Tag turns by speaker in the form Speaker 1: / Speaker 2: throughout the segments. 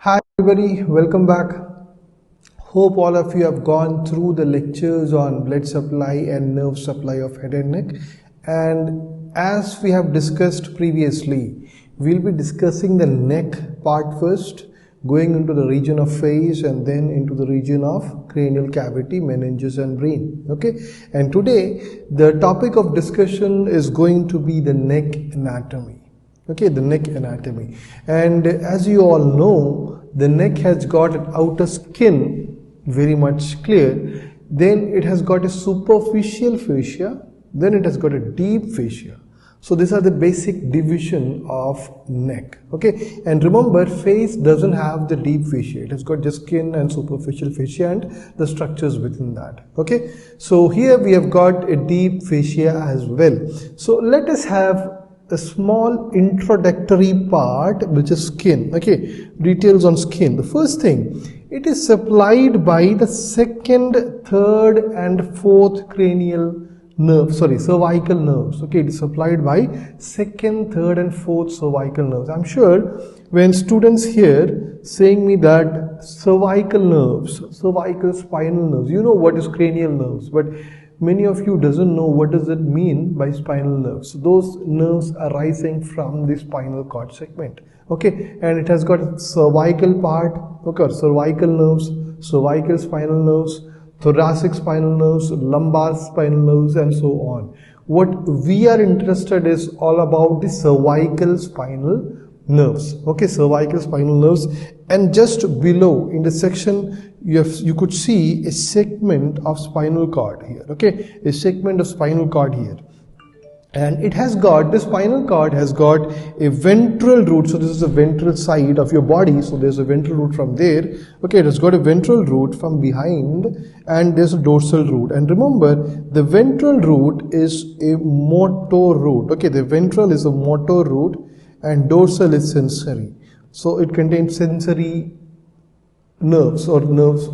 Speaker 1: Hi everybody, welcome back. Hope all of you have gone through the lectures on blood supply and nerve supply of head and neck. And as we have discussed previously, we'll be discussing the neck part first, going into the region of face and then into the region of cranial cavity, meninges and brain. Okay, and today the topic of discussion is going to be the neck anatomy. Okay, the neck anatomy. And as you all know, the neck has got an outer skin, very much clear. Then it has got a superficial fascia. Then it has got a deep fascia. So these are the basic division of neck. Okay, and remember, face doesn't have the deep fascia. It has got just skin and superficial fascia and the structures within that. Okay, so here we have got a deep fascia as well. So let us have a small introductory part, which is skin. Okay, details on skin. The first thing, it is supplied by the second, third and fourth cranial nerve, cervical nerves. Okay, it is supplied by second, third and fourth cervical nerves. I'm sure when students hear saying me that cervical nerves, cervical spinal nerves, you know what is cranial nerves, but many of you doesn't know what does it mean by spinal nerves. So those nerves arising from the spinal cord segment. Okay, and it has got a cervical part, okay, cervical nerves, cervical spinal nerves, thoracic spinal nerves, lumbar spinal nerves and so on. What we are interested is all about the cervical spinal nerves. Okay, cervical spinal nerves, and just below in the section you could see a segment of spinal cord here. Okay, a segment of spinal cord here, and it has got, the spinal cord has got a ventral root. So this is the ventral side of your body, so there's a ventral root from there. Okay, it has got a ventral root from behind and there's a dorsal root. And remember, the ventral root is a motor root. Okay, the ventral is a motor root and dorsal is sensory. So it contains sensory nerves or nerves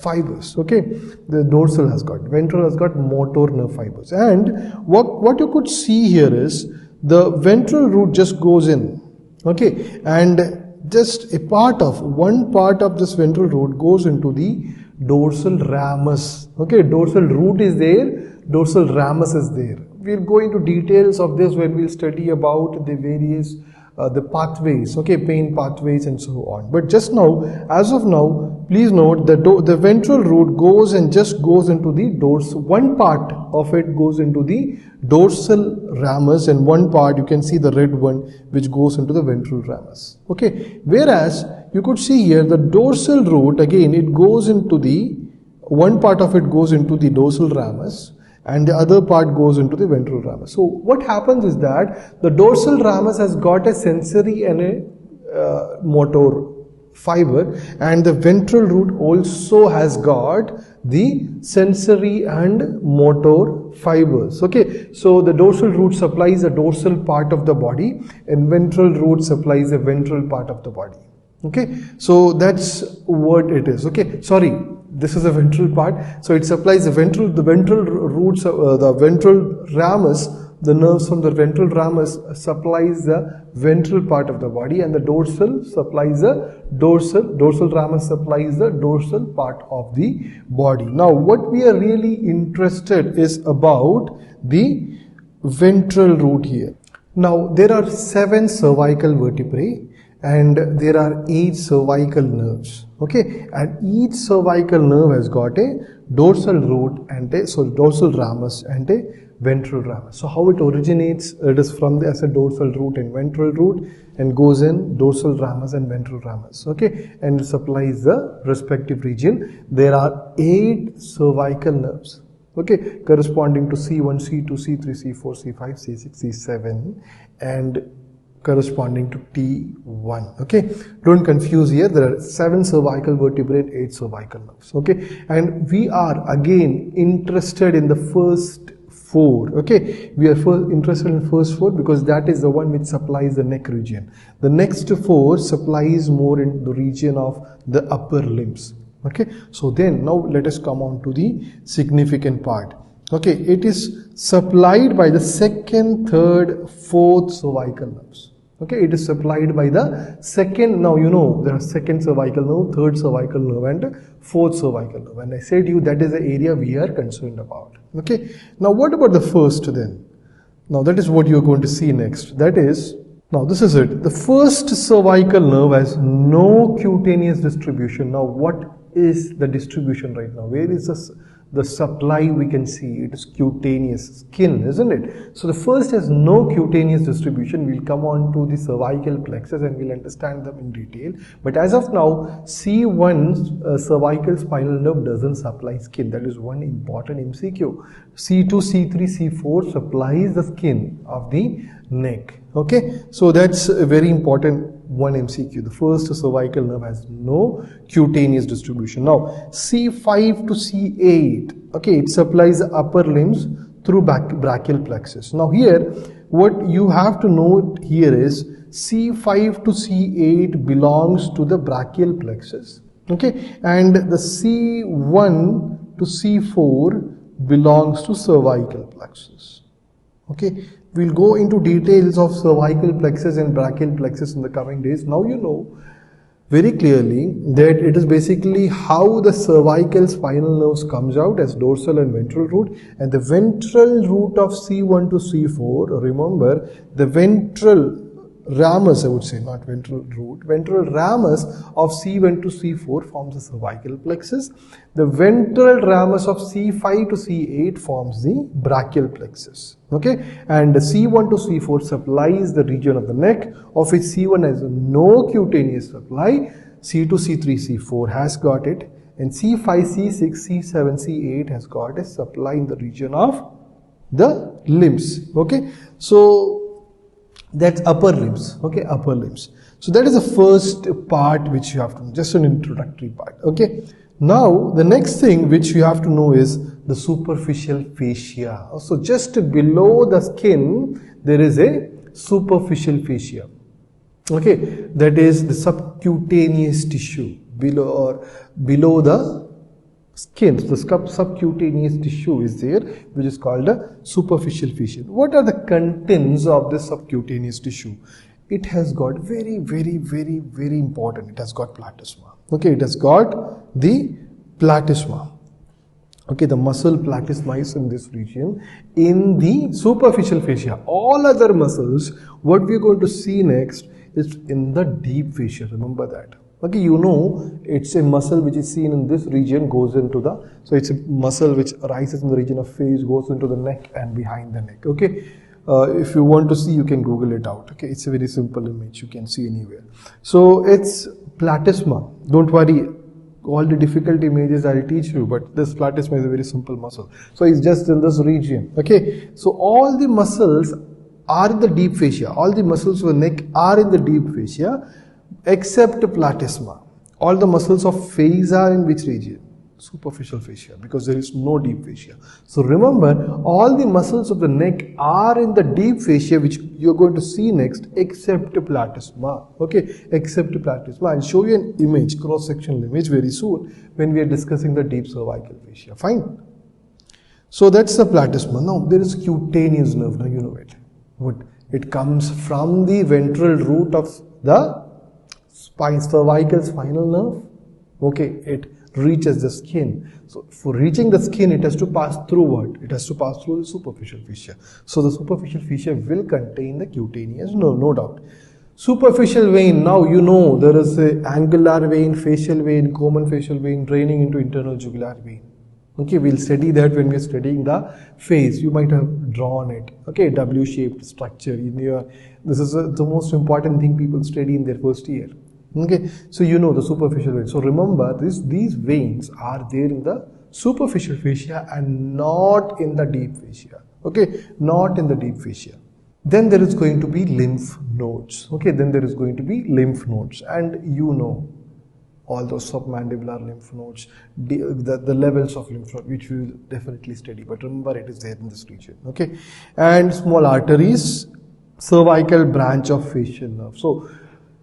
Speaker 1: fibers. Okay, the dorsal has got, ventral has got motor nerve fibers. And what you could see here is the ventral root just goes in. Okay, and just one part of this ventral root goes into the dorsal ramus. Okay, dorsal root is there, dorsal ramus is there. We'll go into details of this when we'll study about the various the pathways, okay, pain pathways and so on. But just now, as of now, please note that the ventral root goes and just goes into the dorsal. One part of it goes into the dorsal ramus, and one part, you can see the red one, which goes into the ventral ramus. Okay, whereas you could see here the dorsal root, again, it goes into the, one part of it goes into the dorsal ramus, and the other part goes into the ventral ramus. So what happens is that the dorsal ramus has got a sensory and a motor fiber, and the ventral root also has got the sensory and motor fibers. Okay, so the dorsal root supplies the dorsal part of the body and ventral root supplies the ventral part of the body. Okay, so that's what it is. Okay, sorry, this is the ventral part, so it supplies the ventral roots, the ventral ramus, the nerves from the ventral ramus supplies the ventral part of the body, and the dorsal supplies the dorsal ramus supplies the dorsal part of the body. Now what we are really interested is about the ventral root here. Now there are 7 cervical vertebrae and there are 8 cervical nerves. Okay, and each cervical nerve has got a dorsal root and dorsal ramus and a ventral ramus. So how it originates, it is from the, as a dorsal root and ventral root, and goes in dorsal ramus and ventral ramus. Okay, and it supplies the respective region. There are 8 cervical nerves. Okay, corresponding to C1, C2, C3, C4, C5, C6, C7, and corresponding to T1. Okay, don't confuse here. There are 7 cervical vertebrae, 8 cervical nerves. Okay, and we are again interested in the first 4. Okay, we are interested in first 4 because that is the one which supplies the neck region. The next 4 supplies more in the region of the upper limbs. Okay, so then now let us come on to the significant part. Okay, it is supplied by the second, third, fourth cervical nerves. Okay, it is supplied by the second, now you know there are second cervical nerve, third cervical nerve and fourth cervical nerve, and I said you that is the area we are concerned about. Okay, now what about the first then? Now that is what you are going to see next. That is, now this is it. The first cervical nerve has no cutaneous distribution. Now what is the distribution right now? Where is the supply? We can see it is cutaneous, skin, isn't it? So the first has no cutaneous distribution. We'll come on to the cervical plexus and we'll understand them in detail. But as of now, C1 cervical spinal nerve doesn't supply skin. That is one important MCQ. C2, C3, C4 supplies the skin of the neck. Okay, so that's a very important one MCQ. The first cervical nerve has no cutaneous distribution. Now C5 to C8, okay, it supplies the upper limbs through brachial plexus. Now here what you have to note here is C5 to C8 belongs to the brachial plexus, okay, and the C1 to C4 belongs to cervical plexus. Okay, we'll go into details of cervical plexus and brachial plexus in the coming days. Now you know very clearly that it is basically how the cervical spinal nerves comes out as dorsal and ventral root, and the ventral root of C1 to C4, remember the ventral ramus, I would say, not ventral root, ventral ramus of C1 to C4 forms the cervical plexus. The ventral ramus of C5 to C8 forms the brachial plexus. Okay, and the C1 to C4 supplies the region of the neck, of which C1 has no cutaneous supply, C2, C3, C4 has got it, and C5, C6, C7, C8 has got a supply in the region of the limbs. Okay, so that's upper limbs. Okay, upper limbs. So that is the first part which you have to know, just an introductory part. Okay, now the next thing which you have to know is the superficial fascia. So just below the skin there is a superficial fascia. Okay, that is the subcutaneous tissue below the skin. The subcutaneous tissue is there, which is called a superficial fascia. What are the contents of this subcutaneous tissue? It has got very important. It has got platysma. Okay, it has got the platysma. Okay, the muscle platysma is in this region in the superficial fascia. All other muscles, what we are going to see next is in the deep fascia. Remember that. Okay, you know it's a muscle which is seen in this region, goes into the, so it's a muscle which arises in the region of face, goes into the neck and behind the neck. Okay, if you want to see, you can Google it out. Okay, it's a very simple image, you can see anywhere. So it's platysma. Don't worry, all the difficult images I'll teach you, but this platysma is a very simple muscle. So it's just in this region. Okay, so all the muscles are in the deep fascia. All the muscles of the neck are in the deep fascia, except platysma. All the muscles of face are in which region? Superficial fascia, because there is no deep fascia. So remember, all the muscles of the neck are in the deep fascia, which you are going to see next, except platysma. Okay, except platysma. I'll show you an image, cross-sectional image very soon when we are discussing the deep cervical fascia. Fine. So that's the platysma. Now there is cutaneous nerve. Now you know it. What? It comes from the ventral root of the cervical spinal nerve. Okay, it reaches the skin. So for reaching the skin, it has to pass through what? It has to pass through the superficial fascia. So the superficial fascia will contain the cutaneous nerve, no doubt. Superficial vein, now you know there is a angular vein, facial vein, common facial vein draining into internal jugular vein. Okay, we'll study that when we're studying the face. You might have drawn it. Okay, W-shaped structure in your, this is the most important thing people study in their first year. Okay, so you know the superficial vein. So remember, these veins are there in the superficial fascia and not in the deep fascia. Okay, not in the deep fascia. Then there is going to be lymph nodes. Okay, then there is going to be lymph nodes, and you know all those submandibular lymph nodes, the levels of lymph node, which we will definitely study. But remember, it is there in this region. Okay, and small arteries, cervical branch of facial nerve. So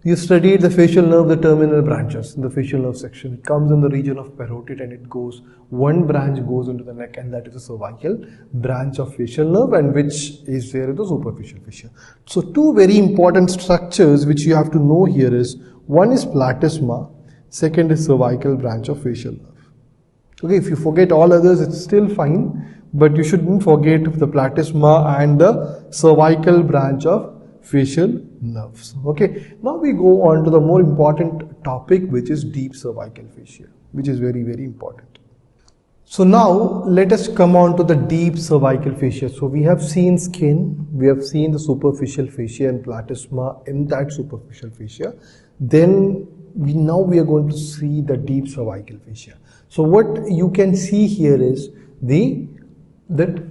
Speaker 1: You studied the facial nerve, the terminal branches in the facial nerve section. It comes in the region of parotid and it goes, one branch goes into the neck, and that is the cervical branch of facial nerve, and which is there in the superficial fascia. So two very important structures which you have to know here is, one is platysma, second is cervical branch of facial nerve. Okay, if you forget all others, it's still fine, but you shouldn't forget the platysma and the cervical branch of facial nerves. Okay, now we go on to the more important topic, which is deep cervical fascia, which is very, very important. So now let us come on to the deep cervical fascia. So we have seen skin, we have seen the superficial fascia and platysma in that superficial fascia. Then now we are going to see the deep cervical fascia. So what you can see here is the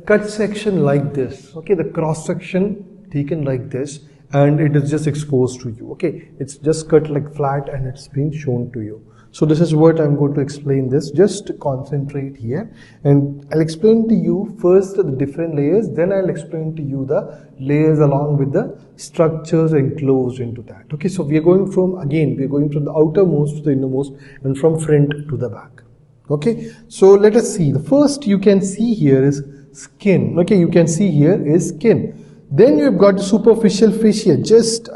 Speaker 1: cut section like this. Okay, the cross section taken like this, and it is just exposed to you. Okay, it's just cut like flat and it's being shown to you. So this is what I'm going to explain this. Just concentrate here, and I'll explain to you first the different layers, then I'll explain to you the layers along with the structures enclosed into that. Okay, so we are going from the outermost to the innermost, and from front to the back. Okay, so let us see. The first you can see here is skin. Okay, you can see here is skin. Then you have got the superficial fascia.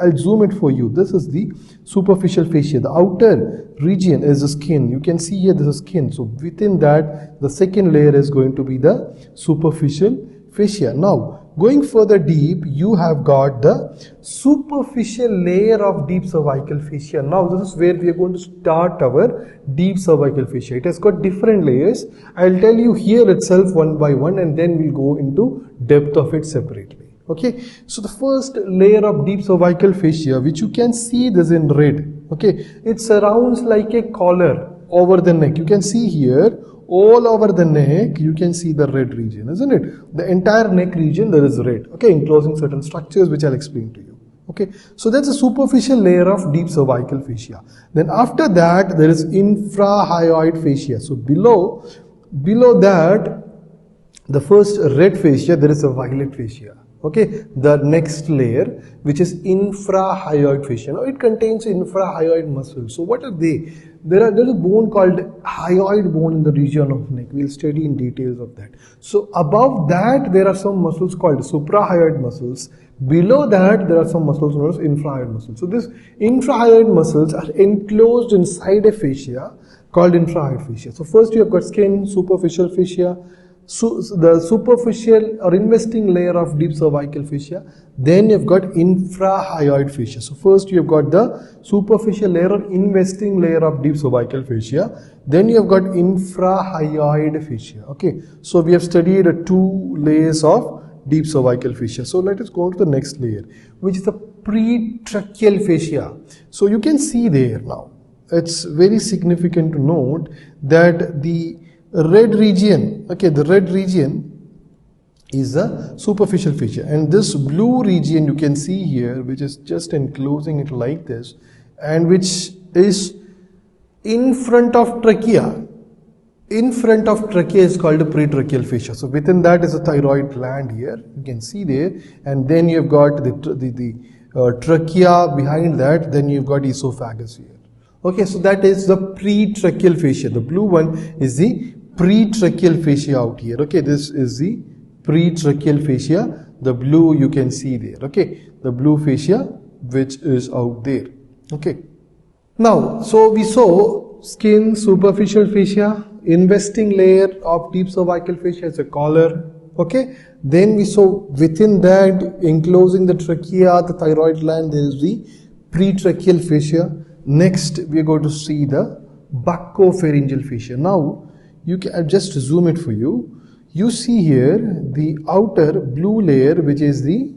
Speaker 1: I'll zoom it for you. This is the superficial fascia. The outer region is the skin. You can see here this is skin. So within that, the second layer is going to be the superficial fascia. Now, going further deep, you have got the superficial layer of deep cervical fascia. Now, this is where we are going to start our deep cervical fascia. It has got different layers. I'll tell you here itself one by one, and then we'll go into depth of it separately. Okay, so the first layer of deep cervical fascia, which you can see this in red. Okay, it surrounds like a collar over the neck. You can see here all over the neck, you can see the red region, isn't it? The entire neck region there is red. Okay, enclosing certain structures which I'll explain to you. Okay, so that's a superficial layer of deep cervical fascia. Then after that there is infrahyoid fascia. So below that, the first red fascia, there is a violet fascia. Okay, the next layer, which is infrahyoid fascia. Now it contains infrahyoid muscles. So what are they? There is a bone called hyoid bone in the region of neck. We'll study in details of that. So above that there are some muscles called suprahyoid muscles. Below that there are some muscles known as infrahyoid muscles. So these infrahyoid muscles are enclosed inside a fascia called infrahyoid fascia. So first you have got skin, superficial fascia, the superficial or investing layer of deep cervical fascia. Then you've got infrahyoid fascia. So first you have got the superficial layer or investing layer of deep cervical fascia. Then you have got infrahyoid fascia. Okay, so we have studied two layers of deep cervical fascia. So let us go to the next layer, which is the pretracheal fascia. So you can see there now, it's very significant to note that the red region, okay, the red region is a superficial fascia, and this blue region you can see here, which is just enclosing it like this, and which is in front of trachea. In front of trachea is called a pretracheal fascia. So within that is a thyroid gland here, you can see there, and then you have got the trachea behind that, then you've got esophagus here. Okay, so that is the pretracheal fascia. The blue one is the pretracheal fascia out here. Okay, this is the pretracheal fascia. The blue you can see there. Okay, the blue fascia which is out there. Okay, now so we saw skin, superficial fascia, investing layer of deep cervical fascia is a collar. Okay, then we saw within that, enclosing the trachea, the thyroid gland, there is the pretracheal fascia. Next we are going to see the buccopharyngeal fascia. Now you can, I'll just zoom it for you. You see here the outer blue layer, which is the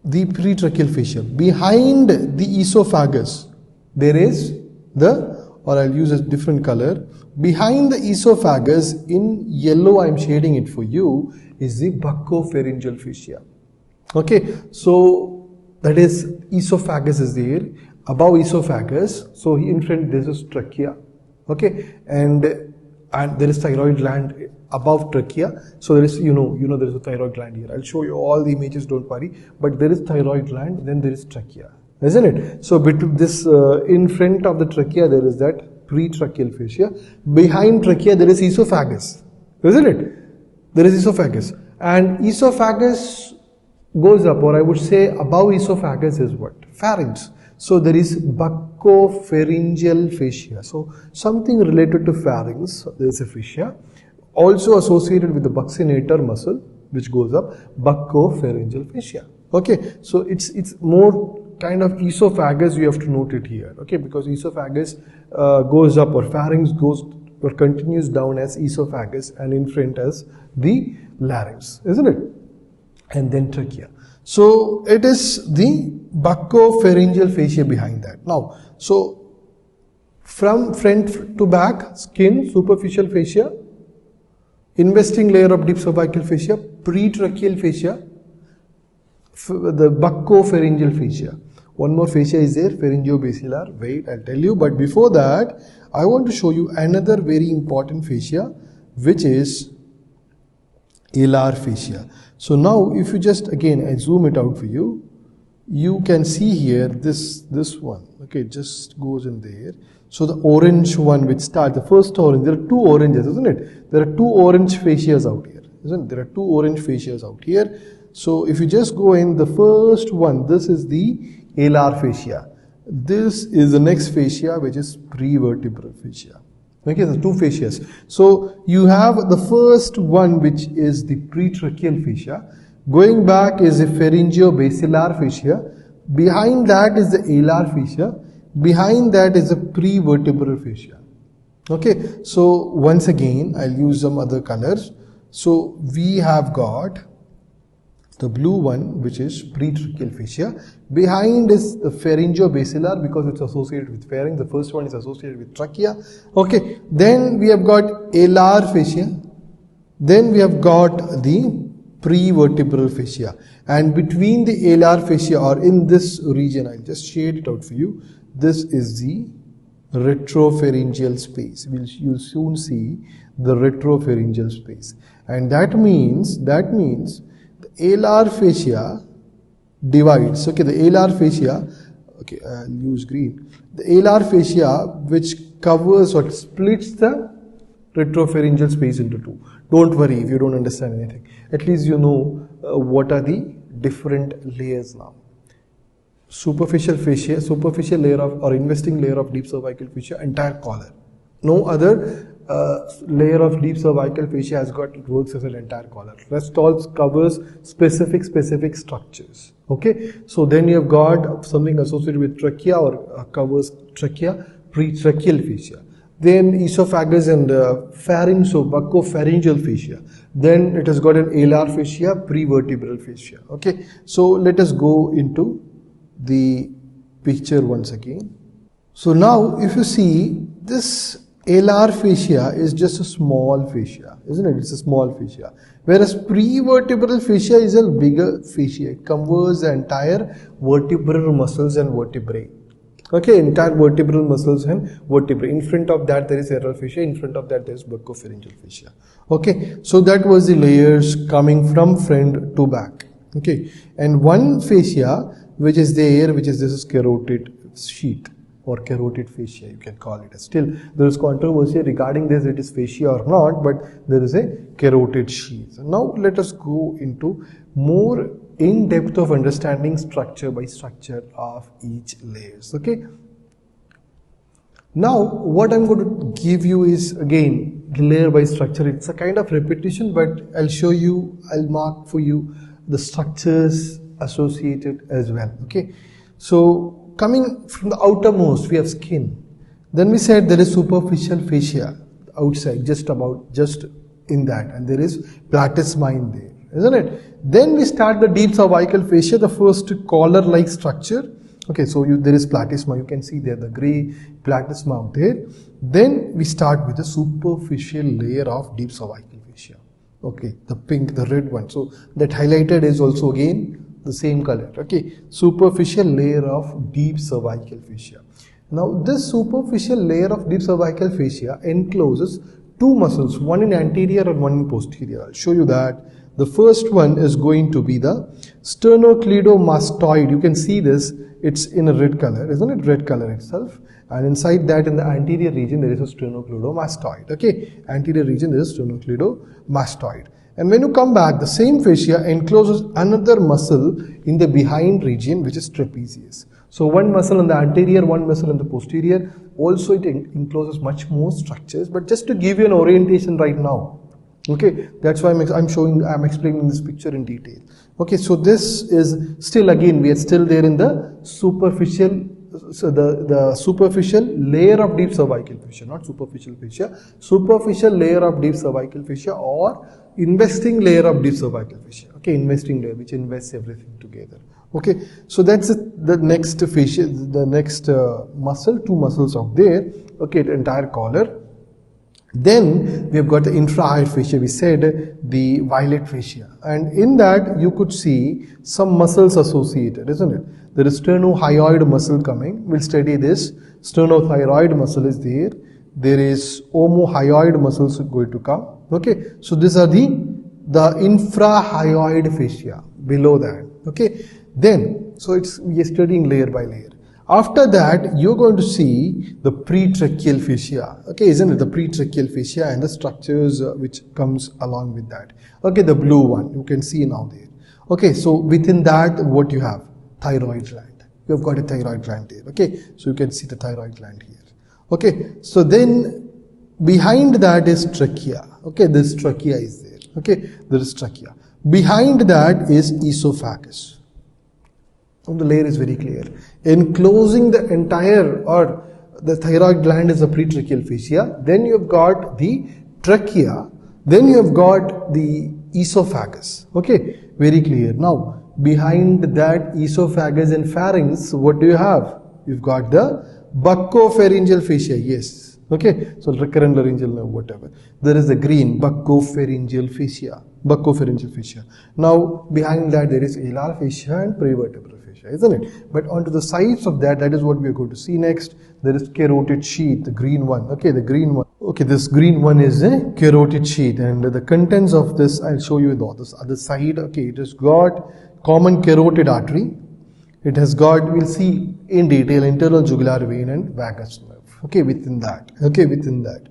Speaker 1: pretracheal fascia. Behind the esophagus there is or I'll use a different color. Behind the esophagus, in yellow I'm shading it for you, is the buccopharyngeal fascia. Okay, so that is esophagus is there. Above esophagus, so in front there is trachea. Okay, and there is thyroid gland above trachea. So there is, you know there is a thyroid gland here. I'll show you all the images, don't worry. But there is thyroid gland, then there is trachea. isn't it? So between this, in front of the trachea there is that pretracheal fascia. Behind trachea there is esophagus, isn't it? There is esophagus, and esophagus goes up, or I would say above esophagus is what? Pharynx. So there is buccopharyngeal fascia. So something related to pharynx, there is a fascia. Also associated with the buccinator muscle, which goes up, buccopharyngeal fascia. Okay, so it's more kind of esophagus, you have to note it here. Okay, because esophagus goes up, or pharynx goes or continues down as esophagus, and in front as the larynx, isn't it? And then trachea. So it is the buccopharyngeal fascia behind that. Now, so from front to back, skin, superficial fascia, investing layer of deep cervical fascia, pretracheal fascia, the buccopharyngeal fascia. One more fascia is there, pharyngeo-basilar. Wait, I'll tell you. But before that, I want to show you another very important fascia, which is alar fascia. So now, if you just again, I zoom it out for you, you can see here this one. Okay, just goes in there. So the orange one which starts, the first orange, there are two oranges, isn't it? There are two orange fascias out here, isn't it? There are two orange fascias out here. So if you just go in, the first one, this is the alar fascia. This is the next fascia, which is prevertebral fascia. Okay, the two fascias. So you have the first one, which is the pretracheal fascia. Going back is the pharyngeo-basilar fascia. Behind that is the alar fascia. Behind that is the prevertebral fascia. Okay, so once again, I'll use some other colors. So we have got the blue one, which is pretracheal fascia. Behind is the pharyngeo-basilar, because it's associated with pharynx. The first one is associated with trachea. Okay, then we have got alar fascia. Then we have got the prevertebral fascia. And between the alar fascia, or in this region, I'll just shade it out for you. This is the retropharyngeal space. You'll soon see the retropharyngeal space. And that means the alar fascia divides. Okay, the alar fascia, okay, I'll use green. The alar fascia, which covers or splits the retropharyngeal space into two. Don't worry if you don't understand anything. At least you know what are the different layers now. Superficial fascia, superficial layer of or investing layer of deep cervical fascia, entire collar. No other layer of deep cervical fascia has got, it works as an entire collar. Rest all covers specific structures. Okay, so then you have got something associated with trachea, or covers trachea, pretracheal fascia. Then esophagus and pharynx, so buccopharyngeal fascia. Then it has got an alar fascia, prevertebral fascia. Okay, so let us go into the picture once again. So now if you see, this alar fascia is just a small fascia, isn't it? It's a small fascia. Whereas prevertebral fascia is a bigger fascia. It covers the entire vertebral muscles and vertebrae. Okay, entire vertebral muscles and vertebrae. In front of that there is alar fascia, in front of that there is buccopharyngeal fascia. Okay, so that was the layers coming from front to back. Okay, and one fascia which is there, which is this carotid sheath, or carotid fascia, you can call it. Still, there is controversy regarding this, it is fascia or not, but there is a carotid sheath. Now let us go into more in depth of understanding structure by structure of each layers. Okay. Now what I'm going to give you is again the layer by structure. It's a kind of repetition, but I'll show you, I'll mark for you the structures associated as well. Okay. So coming from the outermost, we have skin. Then we said there is superficial fascia outside, just in that, and there is platysma in there, isn't it? Then we start the deep cervical fascia, the first collar-like structure. Okay, so there is platysma, you can see there the grey platysma out there. Then we start with the superficial layer of deep cervical fascia. Okay, the pink, the red one. So that highlighted is also again the same color. Okay, superficial layer of deep cervical fascia. Now this superficial layer of deep cervical fascia encloses two muscles, one in anterior and one in posterior. I'll show you that. The first one is going to be the sternocleidomastoid. You can see this, it's in a red color, isn't it? Red color itself. And inside that, in the anterior region, there is a sternocleidomastoid. Okay, anterior region, there is sternocleidomastoid. And when you come back, the same fascia encloses another muscle in the behind region, which is trapezius. So one muscle in the anterior, one muscle in the posterior. Also, it encloses much more structures. But just to give you an orientation right now, okay, that's why I'm explaining this picture in detail. Okay, so this is still, again, we are still there in the superficial. So the superficial layer of deep cervical fascia, not superficial fascia, superficial layer of deep cervical fascia, or investing layer of deep cervical fascia. Okay, investing layer, which invests everything together. Okay, so that's the next fascia, the next muscle, two muscles out there. Okay, the entire collar. Then we have got the infrahyoid fascia, we said the violet fascia, and in that you could see some muscles associated, isn't it? There is sternohyoid muscle coming, we'll study this. Sternothyroid muscle is there. There is omohyoid muscles going to come. Okay, so these are the infrahyoid fascia below that. Okay, then so we are studying layer by layer. After that, you're going to see the pretracheal fascia. Okay, isn't it? The pretracheal fascia and the structures which comes along with that. Okay, the blue one you can see now there. Okay, so within that, what you have? Thyroid gland. You have got a thyroid gland there. Okay, so you can see the thyroid gland here. Okay, so then behind that is trachea. Okay, this trachea is there. Okay, there is trachea. Behind that is esophagus. The layer is very clear. Enclosing the entire, or the thyroid gland is a pretracheal fascia. Then you have got the trachea. Then you have got the esophagus. Okay, very clear. Now, behind that esophagus and pharynx, what do you have? You've got the buccopharyngeal fascia. Yes. Okay, so recurrent laryngeal nerve, whatever. There is the green buccopharyngeal fascia. Buccopharyngeal fascia. Now, behind that there is alar fascia and prevertebral fascia, isn't it? But onto the sides of that, that is what we are going to see next. There is carotid sheath, the green one. Okay, the green one. Okay, this green one is a carotid sheath, and the contents of this I'll show you on this other side. Okay, it has got common carotid artery. It has got, we'll see in detail, internal jugular vein and vagus nerve. Okay, within that. Okay, within that.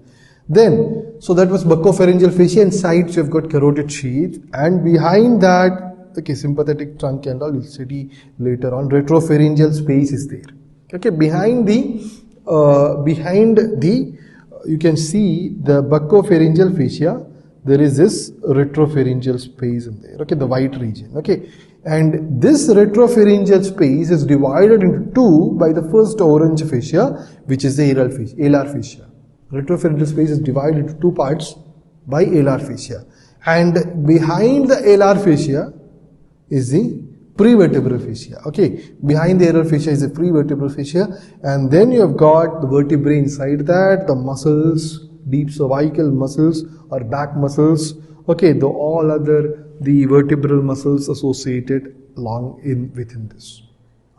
Speaker 1: Then, so that was buccopharyngeal fascia, and sides you have got carotid sheath, and behind that, okay, sympathetic trunk and all, we'll study later on. Retropharyngeal space is there. Okay, behind the, you can see the buccopharyngeal fascia, there is this retropharyngeal space in there. Okay, the white region. Okay, and this retropharyngeal space is divided into two by the first orange fascia, which is the alar fascia. Retropharyngeal space is divided into two parts by alar fascia, and behind the alar fascia is the prevertebral fascia. Okay, behind the alar fascia is the prevertebral fascia, and then you have got the vertebrae inside that, the muscles, deep cervical muscles or back muscles. Okay, the vertebral muscles associated along within this.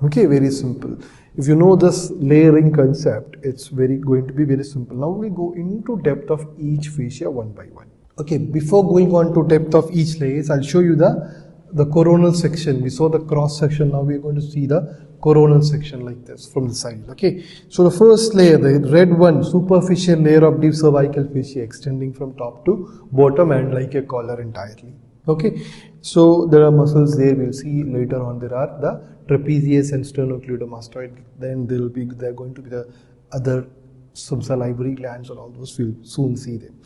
Speaker 1: Okay, very simple. If you know this layering concept, it's going to be very simple. Now we go into depth of each fascia one by one. Okay, before going on to depth of each layers, I'll show you the coronal section. We saw the cross section. Now we are going to see the coronal section like this from the side. Okay, so the first layer, the red one, superficial layer of deep cervical fascia extending from top to bottom and like a collar entirely. Okay, so there are muscles there. We'll see later on. There are the trapezius and sternocleidomastoid. Then they're going to be the other subsalivary glands, or all those we'll soon see them.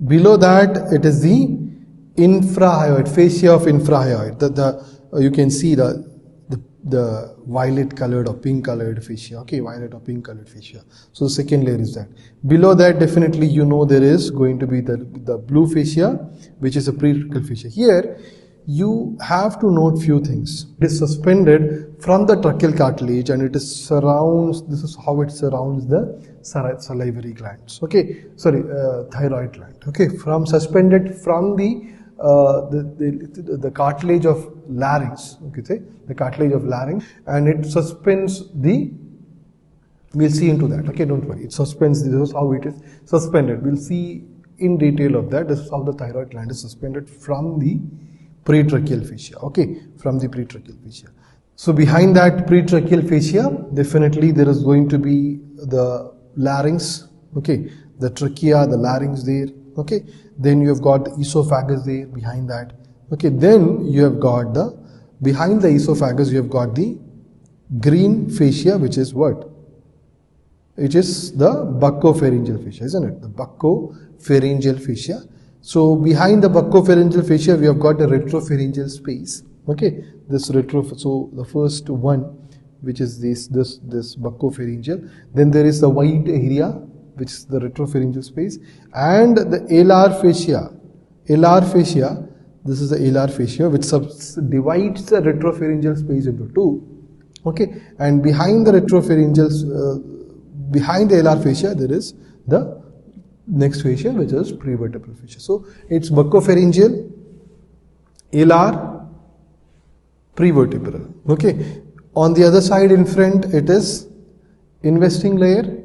Speaker 1: Below that, it is the infrahyoid, fascia of infrahyoid. You can see the violet colored or pink colored fascia. Okay, violet or pink colored fascia. So the second layer is that. Below that, definitely you know there is going to be the blue fascia, which is a pretracheal fascia. Here you have to note few things. It is suspended from the tracheal cartilage, and it is this is how it surrounds the salivary glands. Okay, sorry, thyroid gland. Okay, suspended from the cartilage of larynx. Okay, the cartilage of larynx, and it suspends we'll see into that. Okay, don't worry, it suspends. This is how it is suspended. We'll see in detail of that. This is how the thyroid gland is suspended from the pretracheal fascia, okay, from the pretracheal fascia. So behind that pretracheal fascia, definitely there is going to be the larynx, okay, the trachea, the larynx there, okay, then you have got the esophagus there behind that, okay, then you have got the, behind the esophagus you have got the green fascia, which is what? It is the buccopharyngeal fascia, isn't it? The buccopharyngeal fascia. So behind the buccopharyngeal fascia, we have got the retropharyngeal space. Okay, this so the first one, which is this buccopharyngeal. Then there is the white area, which is the retropharyngeal space, and the alar fascia. Alar fascia. This is the alar fascia, which divides the retropharyngeal space into two. Okay, and behind the retropharyngeal, behind the alar fascia, there is the next fascia, which is prevertebral fascia. So it's buccopharyngeal, alar, prevertebral. Okay, on the other side in front, it is investing layer,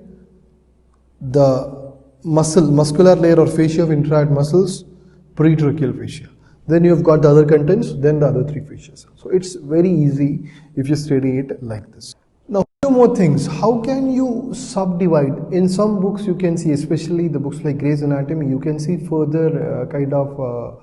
Speaker 1: the muscular layer or fascia of intraheart muscles, pretracheal fascia. Then you have got the other contents, then the other three fascias. So it's very easy if you study it like this. Now, few more things. How can you subdivide? In some books you can see, especially the books like Gray's Anatomy, you can see further kind of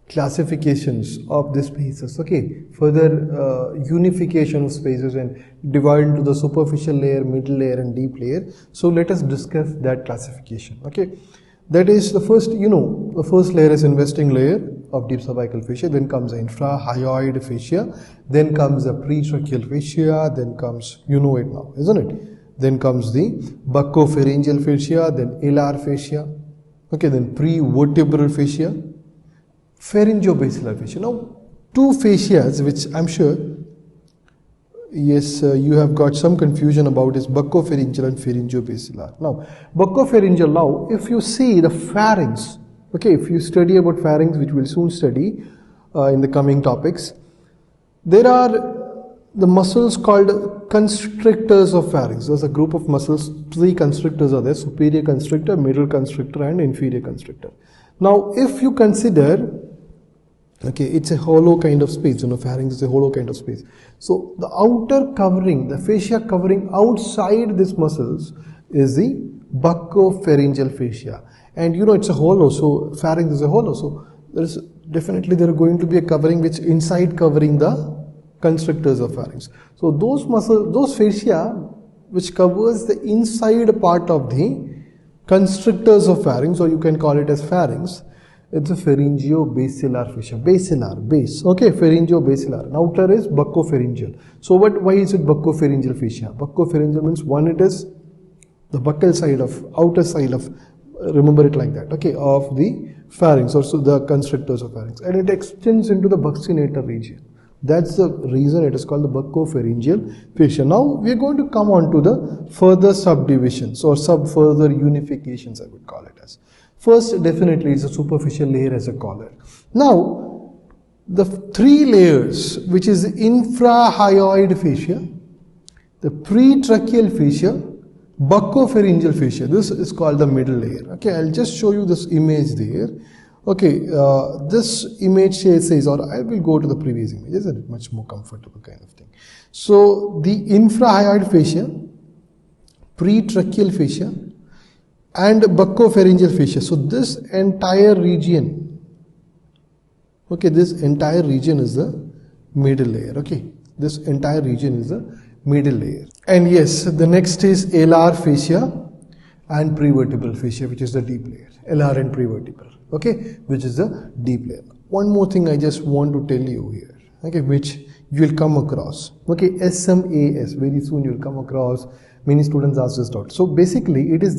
Speaker 1: classifications of the spaces, okay, further unification of spaces and divide into the superficial layer, middle layer and deep layer. So let us discuss that classification, okay. That is the first, the first layer is investing layer of deep cervical fascia, then comes the infrahyoid fascia, then comes the pretracheal fascia, then comes, you know it now, isn't it? Then comes the buccopharyngeal fascia, then alar fascia, okay, then prevertebral fascia, pharyngobasilar fascia. Now, two fascias which I'm sure, yes, you have got some confusion about is buccopharyngeal and pharyngobasilar. Now, buccopharyngeal, now, if you see the pharynx, okay, if you study about pharynx, which we'll soon study in the coming topics, there are the muscles called constrictors of pharynx. There's a group of muscles, three constrictors are there, superior constrictor, middle constrictor and inferior constrictor. Now, if you consider, okay, it's a hollow kind of space, pharynx is a hollow kind of space. So the outer covering, the fascia covering outside these muscles is the buccopharyngeal fascia. And it's a hollow, so pharynx is a hollow. So there are going to be a covering which inside covering the constrictors of pharynx. So those muscles, those fascia which covers the inside part of the constrictors of pharynx, or you can call it as pharynx, it's a pharyngobasilar fascia, basilar, base, okay, pharyngobasilar, and outer is buccopharyngeal. So why is it buccopharyngeal fascia? Buccopharyngeal means one, it is the buccal side of, outer side of, remember it like that, okay, of the pharynx, also the constrictors of pharynx, and it extends into the buccinator region. That's the reason it is called the buccopharyngeal fascia. Now we are going to come on to the further subdivisions or further unifications, I would call it as. First, definitely is a superficial layer as a collar. Now, the three layers, which is infrahyoid fascia, the pretracheal fascia, buccopharyngeal fascia, this is called the middle layer. Okay, I'll just show you this image there. Okay, this image says, or I will go to the previous image, is it much more comfortable kind of thing. So, the infrahyoid fascia, pretracheal fascia, and buccopharyngeal fascia. So this entire region, okay, this entire region is the middle layer, okay, this entire region is the middle layer. And yes, the next is alar fascia and prevertebral fascia, which is the deep layer, alar and prevertebral, okay, which is the deep layer. One more thing I just want to tell you here, okay, which you will come across, okay, SMAS, very soon you will come across, many students ask this doubt. So basically it is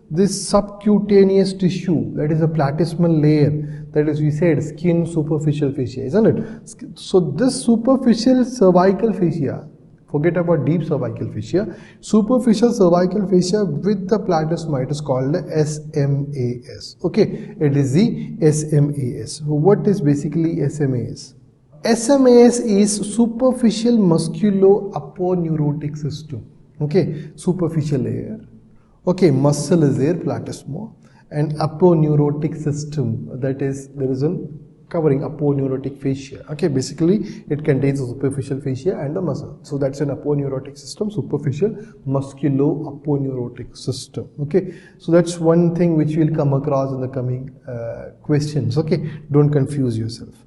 Speaker 1: this subcutaneous tissue, that is a platysmal layer, that is, we said, skin superficial fascia, isn't it? So this superficial cervical fascia, forget about deep cervical fascia, superficial cervical fascia with the platysma, it is called the SMAS, okay, it is the SMAS. So what is basically SMAS? SMAS is superficial musculo-aponeurotic system, okay, superficial layer. Okay, muscle is there, platysma, and aponeurotic system, that is, there is a covering aponeurotic fascia. Okay, basically it contains the superficial fascia and the muscle. So that's an aponeurotic system, superficial musculo-aponeurotic system. Okay, so that's one thing which we'll come across in the coming questions. Okay, don't confuse yourself.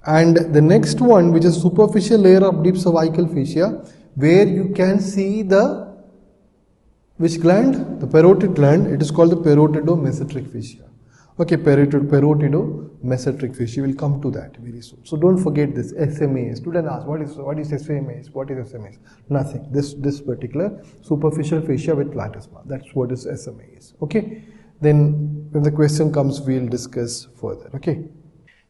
Speaker 1: And the next one, which is superficial layer of deep cervical fascia, where you can see the which gland? The parotid gland. It is called the parotidomesenteric fascia. Okay, parotidomesenteric fascia. We'll come to that very soon. So don't forget this SMA. Student asks, what is SMA? What is SMA? Nothing. This particular superficial fascia with platysma. That's what is SMA is. Okay. Then when the question comes, we'll discuss further. Okay.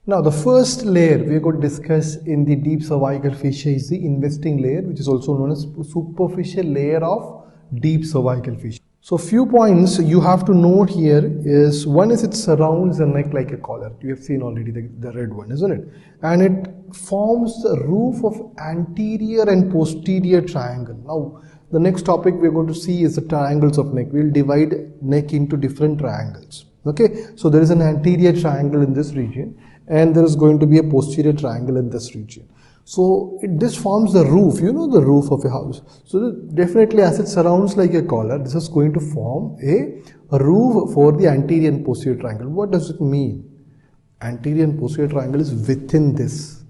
Speaker 1: Now the first layer we are going to discuss in the deep cervical fascia is the investing layer, which is also known as superficial layer of deep cervical fascia. So few points you have to note here is, one is it surrounds the neck like a collar. You have seen already the red one, isn't it? And it forms the roof of anterior and posterior triangle. Now the next topic we are going to see is the triangles of neck. We will divide neck into different triangles. Okay, so there is an anterior triangle in this region and there is going to be a posterior triangle in this region. So this forms the roof, you know, the roof of a house. So definitely as it surrounds like a collar, this is going to form a roof for the anterior and posterior triangle. What does it mean? Anterior and posterior triangle is within this.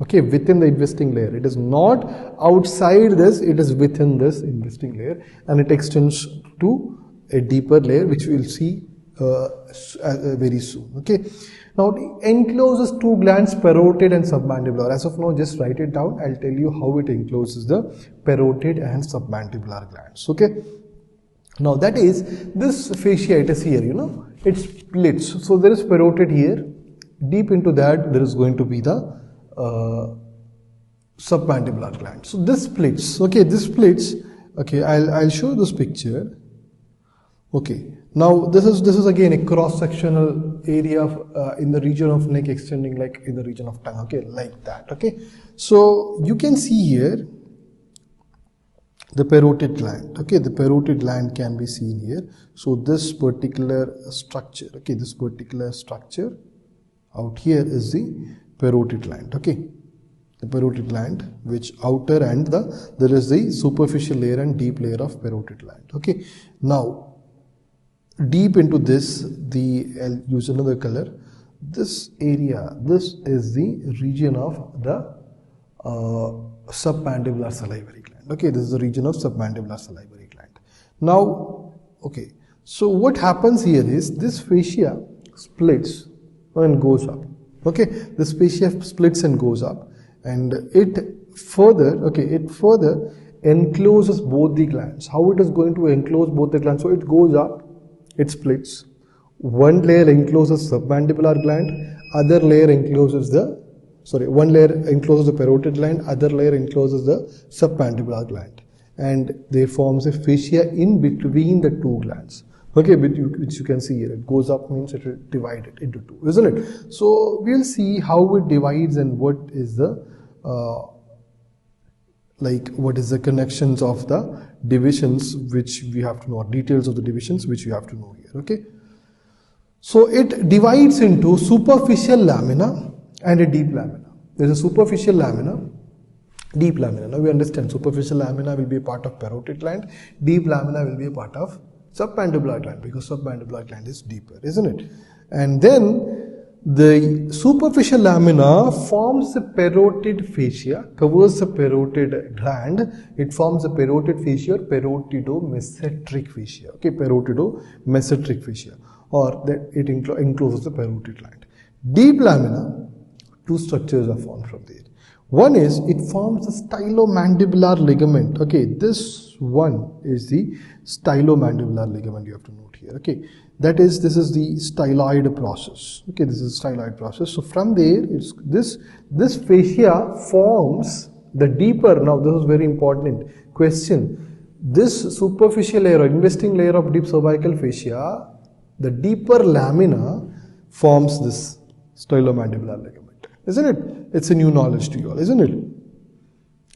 Speaker 1: Okay, within the investing layer. It is not outside this, it is within this investing layer, and it extends to a deeper layer, which we will see very soon. Okay. Now it encloses two glands, parotid and submandibular. As of now, just write it down. I'll tell you how it encloses the parotid and submandibular glands. Okay. Now that is, this fascia, it is here, you know, it splits. So there is parotid here. Deep into that, there is going to be the submandibular gland. So this splits. Okay, this splits. Okay, I'll show this picture. Okay. Now this is again a cross-sectional area of, in the region of neck extending like in the region of tongue. Okay, like that. Okay, so you can see here the parotid gland. Okay, the parotid gland can be seen here. So this particular structure, okay, this particular structure out here is the parotid gland. Okay, the parotid gland, which outer and there is the superficial layer and deep layer of parotid gland. Okay, now deep into this, I'll use another color. This area, this is the region of the submandibular salivary gland. Okay, this is the region of submandibular salivary gland. Now, okay, so what happens here is this fascia splits and goes up. Okay, this fascia splits and goes up, and it further encloses both the glands. How it is going to enclose both the glands? So it goes up. It splits. One layer encloses submandibular gland, other layer encloses one layer encloses the parotid gland, other layer encloses the submandibular gland, and there forms a fascia in between the two glands. Okay, which you can see here. It goes up means it will divide it into two, isn't it? So we'll see how it divides and what is the what is the connections of the divisions which we have to know, or details of the divisions which you have to know here. Okay, so it divides into superficial lamina and a deep lamina. There is a superficial lamina, deep lamina. Now we understand superficial lamina will be a part of parotid gland, deep lamina will be a part of submandibular gland, because submandibular gland is deeper, isn't it? And then the superficial lamina forms the parotid fascia, covers the parotid gland. It forms the parotid fascia or parotidomesenteric fascia. Okay, parotidomesenteric fascia, or that it encloses the parotid gland. Deep lamina, two structures are formed from there. One is it forms the stylomandibular ligament. Okay, this one is the stylomandibular ligament. You have to note here. Okay, this is the styloid process. Okay, this is styloid process. So from there, it's this fascia forms the deeper. Now this is very important question. This superficial layer or investing layer of deep cervical fascia, the deeper lamina forms this stylomandibular ligament, isn't it? It's a new knowledge to you all, isn't it?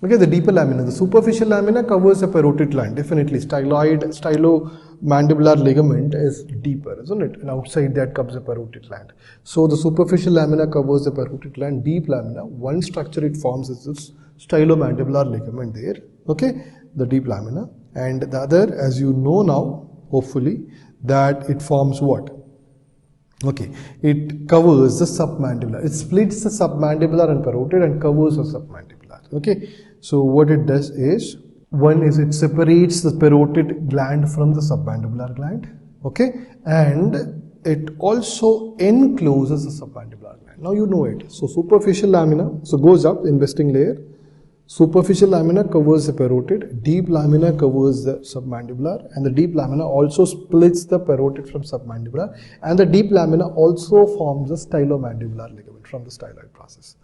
Speaker 1: Okay, the deeper lamina. The superficial lamina covers the parotid gland. Definitely, stylomandibular ligament is deeper, isn't it? And outside that comes the parotid gland. So the superficial lamina covers the parotid gland. Deep lamina, one structure it forms is this stylomandibular ligament there. Okay, the deep lamina. And the other, as you know now, hopefully, that it forms what? Okay, it covers the submandibular. It splits the submandibular and parotid and covers the submandibular. Okay, so what it does is, one is it separates the parotid gland from the submandibular gland. Okay, and it also encloses the submandibular gland. Now you know it. So superficial lamina, so goes up, investing layer. Superficial lamina covers the parotid, deep lamina covers the submandibular, and the deep lamina also splits the parotid from submandibular, and the deep lamina also forms the stylomandibular ligament from the styloid process.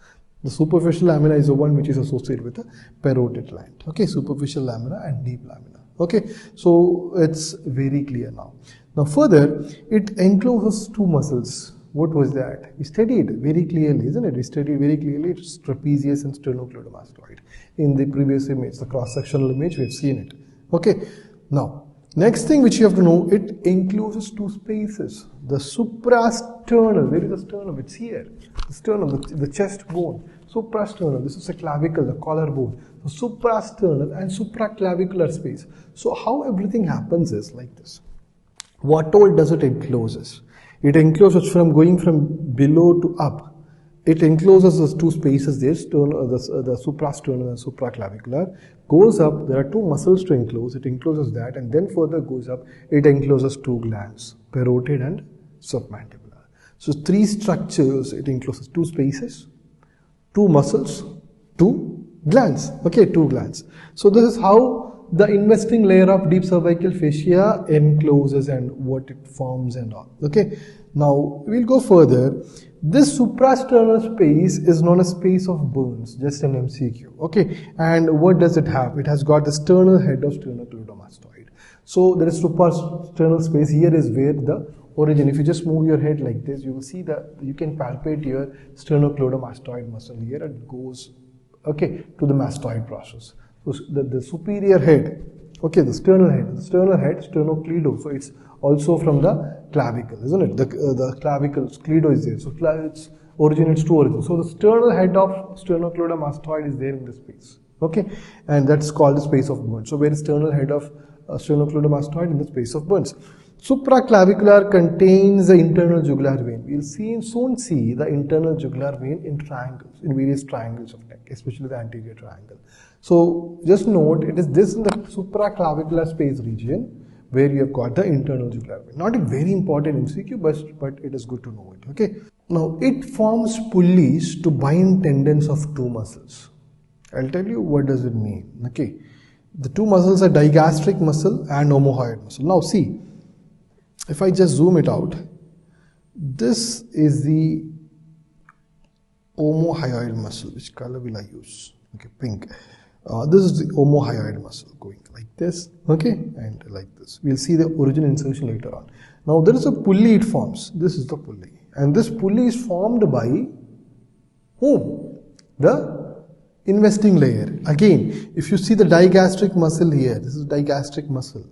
Speaker 1: The superficial lamina is the one which is associated with the parotid gland. Okay, superficial lamina and deep lamina. Okay, so it's very clear now. Now further, it encloses two muscles. What was that? We studied very clearly, isn't it? We studied very clearly it's trapezius and sternocleidomastoid. In the previous image, the cross-sectional image, we have seen it. Okay. Now, next thing which you have to know, it encloses two spaces. The suprasternal, where is the sternum? It's here. The sternum, the chest bone. Suprasternal, this is the clavicle, the collarbone. The suprasternal and supraclavicular space. So how everything happens is like this. What all does it encloses? It encloses from going from below to up. It encloses those two spaces there, the suprasternal and supraclavicular. Goes up, there are two muscles to enclose. It encloses that, and then further goes up, it encloses two glands, parotid and submandibular. So three structures, it encloses two spaces, two muscles, two glands. Okay, two glands. So this is how the investing layer of deep cervical fascia encloses and what it forms and all. Okay, now we'll go further. This suprasternal space is known as space of Burns, just an MCQ. Okay, and what does it have? It has got the sternal head of sternocleidomastoid. So there is suprasternal space. Here is where the origin. If you just move your head like this, you will see that you can palpate your sternocleidomastoid muscle here, and it goes okay to the mastoid process. So the superior head, okay, the sternal head, sternocleido. So it's also from the clavicle, isn't it? The clavicle, cleido is there. So its originates to origin. So the sternal head of sternocleidomastoid is there in this space. Okay, and that's called the space of Burns. So where is sternal head of sternocleidomastoid? In the space of Burns. Supraclavicular contains the internal jugular vein. We'll soon see the internal jugular vein in triangles, in various triangles of neck, especially the anterior triangle. So just note, it is this in the supraclavicular space region where you have got the internal jugular vein. Not a very important MCQ, but it is good to know it. Okay. Now it forms pulleys to bind tendons of two muscles. I'll tell you what does it mean. Okay. The two muscles are digastric muscle and omohyoid muscle. Now see, if I just zoom it out, this is the omohyoid muscle. Which color will I use? Okay, pink. This is the omohyoid muscle going like this, okay, and like this. We'll see the origin insertion later on. Now there is a pulley it forms. This is the pulley, and this pulley is formed by whom? The investing layer. Again, if you see the digastric muscle here, this is digastric muscle.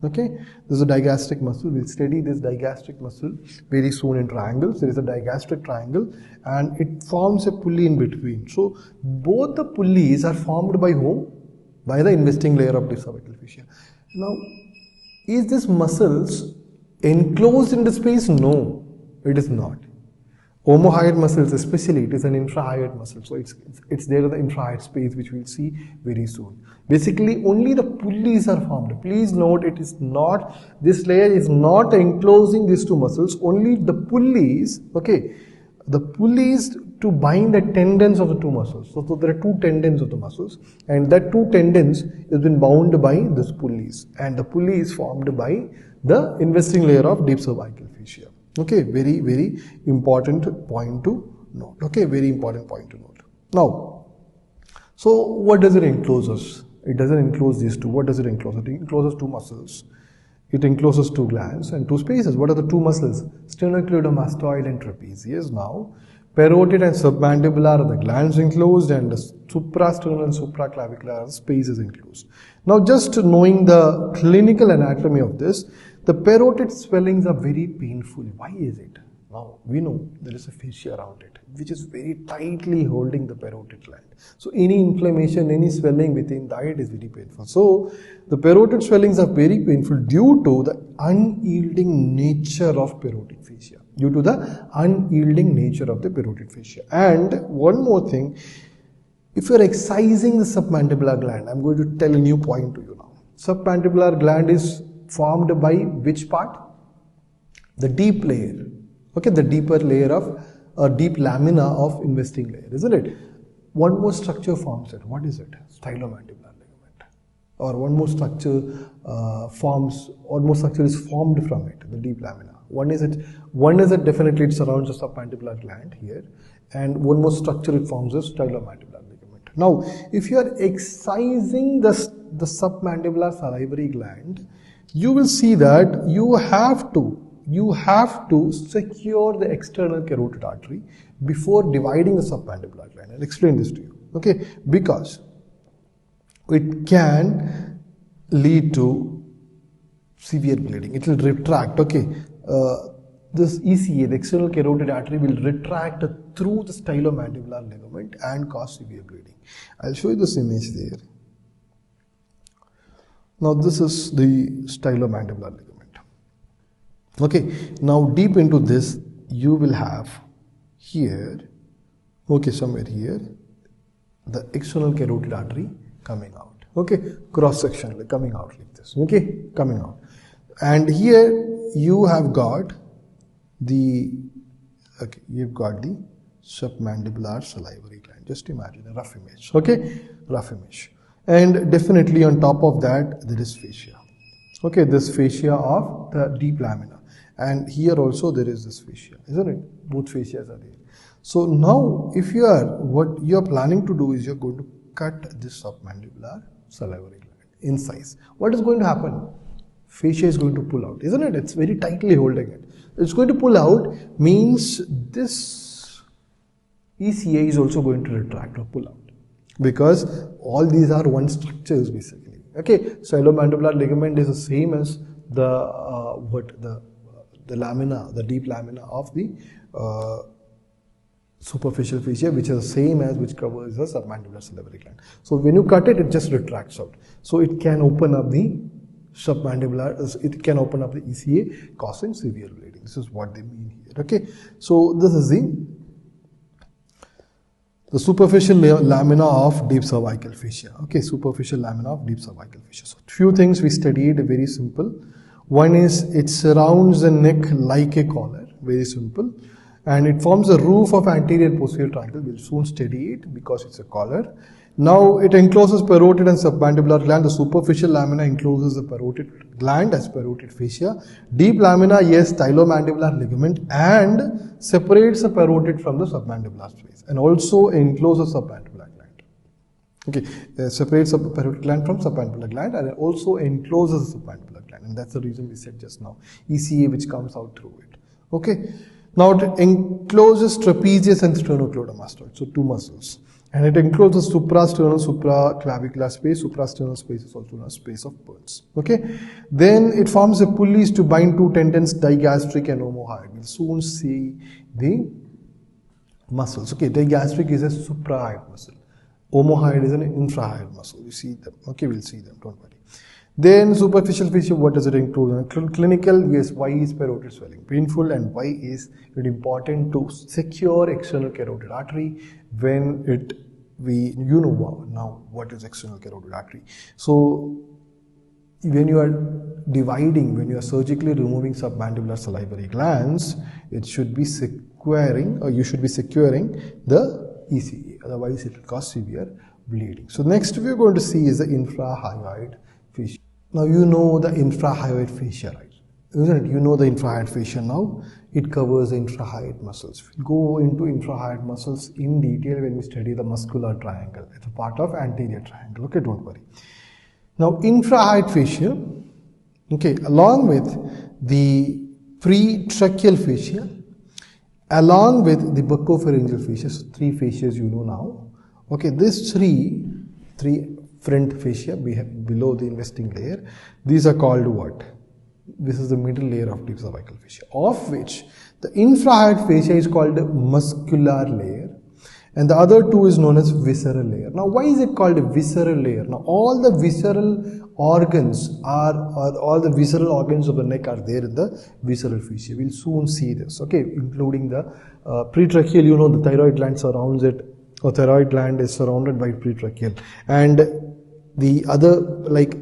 Speaker 1: Okay, this is a digastric muscle. We'll study this digastric muscle very soon in triangles. There is a digastric triangle and it forms a pulley in between. So both the pulleys are formed by whom? By the investing layer of the cervical fascia. Now, is this muscles enclosed in the space? No, it is not. Omohyoid muscles especially, it is an infrahyoid muscle. So it's there in the infrahyoid space, which we'll see very soon. Basically, only the pulleys are formed. Please note, it is not, this layer is not enclosing these two muscles, only the pulleys, okay, the pulleys to bind the tendons of the two muscles. So there are two tendons of the muscles, and that two tendons has been bound by these pulleys, and the pulley is formed by the investing layer of deep cervical fascia. Okay, very, very important point to note. Okay, very important point to note. Now, so what does it enclose? It doesn't enclose these two. What does it enclose? It encloses two muscles. It encloses two glands and two spaces. What are the two muscles? Sternocleidomastoid and trapezius. Now, Parotid and submandibular are the glands enclosed, and the suprasternal and supraclavicular space is enclosed. Now, just knowing the clinical anatomy of this, the parotid swellings are very painful. Why is it? Now, we know there is a fascia around it, which is very tightly holding the parotid gland. So, any inflammation, any swelling within that is very painful. So, the parotid swellings are very painful due to the unyielding nature of parotid fascia. Due to the unyielding nature of the parotid fascia. And one more thing, if you are excising the submandibular gland, I am going to tell a new point to you now. Submandibular gland is formed by which part? The deep layer. Okay, the deeper layer of a deep lamina of investing layer, isn't it? One more structure forms it. What is it? Stylomandibular ligament. Or one more structure is formed from it, the deep lamina. One is it definitely it surrounds the submandibular gland here, and one more structure it forms is stylomandibular ligament. Now, if you are excising the submandibular salivary gland, you will see that you have to secure the external carotid artery before dividing the submandibular gland. I'll explain this to you. Okay, because it can lead to severe bleeding. It will retract. Okay, this ECA, the external carotid artery, will retract through the stylomandibular ligament and cause severe bleeding. I'll show you this image there. Now, this is the stylomandibular ligament. Okay, now deep into this, you will have here, okay, somewhere here, the external carotid artery coming out. Okay, cross section like coming out like this. Okay, coming out. And here you have got the submandibular salivary gland. Just imagine a rough image. Okay, rough image. And definitely on top of that, there is fascia. Okay, this fascia of the deep lamina. And here also there is this fascia, isn't it? Both fascias are there. So now, what you are planning to do is you are going to cut this submandibular salivary gland, incise. What is going to happen? Fascia is going to pull out, isn't it? It's very tightly holding it. It's going to pull out means this ECA is also going to retract or pull out, because all these are one structures basically. Okay, stylomandibular ligament is the same as the lamina, the deep lamina of the superficial fascia, which is the same as which covers the submandibular salivary gland. So when you cut it, it just retracts out. So it can open up the submandibular, it can open up the ECA, causing severe bleeding. This is what they mean here. Okay, so this is the superficial lamina of deep cervical fascia. Okay, superficial lamina of deep cervical fascia. So few things we studied, very simple. One is it surrounds the neck like a collar, very simple. And it forms a roof of anterior and posterior triangle. We'll soon study it because it's a collar. Now it encloses parotid and submandibular gland. The superficial lamina encloses the parotid gland as parotid fascia. Deep lamina, yes, stylomandibular ligament, and separates the parotid from the submandibular space, and also encloses submandibular gland. Okay, separates the parotid gland from submandibular gland, and also encloses the submandibular gland, and that's the reason we said just now, ECA which comes out through it. Okay. Now it encloses trapezius and sternocleidomastoid, so two muscles. And it encloses suprasternal, supraclavicular space. Suprasternal space is also known as space of Burns. Okay. Then it forms a pulleys to bind two tendons, digastric and omohyoid. We'll soon see the muscles. Okay, digastric is a suprahyoid muscle. Omohyoid is an infrahyoid muscle. You see them. Okay, we'll see them. Don't worry. Then superficial fascia, what does it include? Clinical, yes, why is parotid swelling painful, and why is it important to secure external carotid artery when you know now what is external carotid artery. So when you are dividing, when you are surgically removing submandibular salivary glands, it should be securing, or you should be securing the ECA, otherwise it will cause severe bleeding. So next we are going to see is the infrahyoid fascia. Now you know the infrahyoid fascia, right? Isn't it? You know the infrahyoid fascia now. It covers the infrahyoid muscles. We'll go into infrahyoid muscles in detail when we study the muscular triangle. It's a part of anterior triangle. Okay, don't worry. Now infrahyoid fascia, okay, along with the pretracheal fascia along with the buccopharyngeal fascia. So 3 fascias you know now. Okay, these three front fascia below the investing layer, these are called what? This is the middle layer of deep cervical fascia, of which the infrahyoid fascia is called muscular layer, and the other two is known as visceral layer. Now, why is it called a visceral layer? Now, all the visceral organs all the visceral organs of the neck are there in the visceral fascia. We'll soon see this, okay, including the pretracheal. You know, the thyroid gland surrounds it, or thyroid gland is surrounded by pretracheal, and the other, like,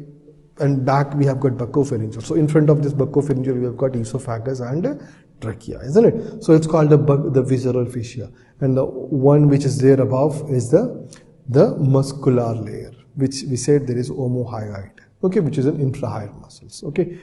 Speaker 1: and back we have got buccopharyngeal. So in front of this buccopharyngeal we have got esophagus and trachea, isn't it? So it's called the visceral fascia, and the one which is there above is the muscular layer, which we said there is omohyoid, okay, which is an infrahyoid muscles, okay.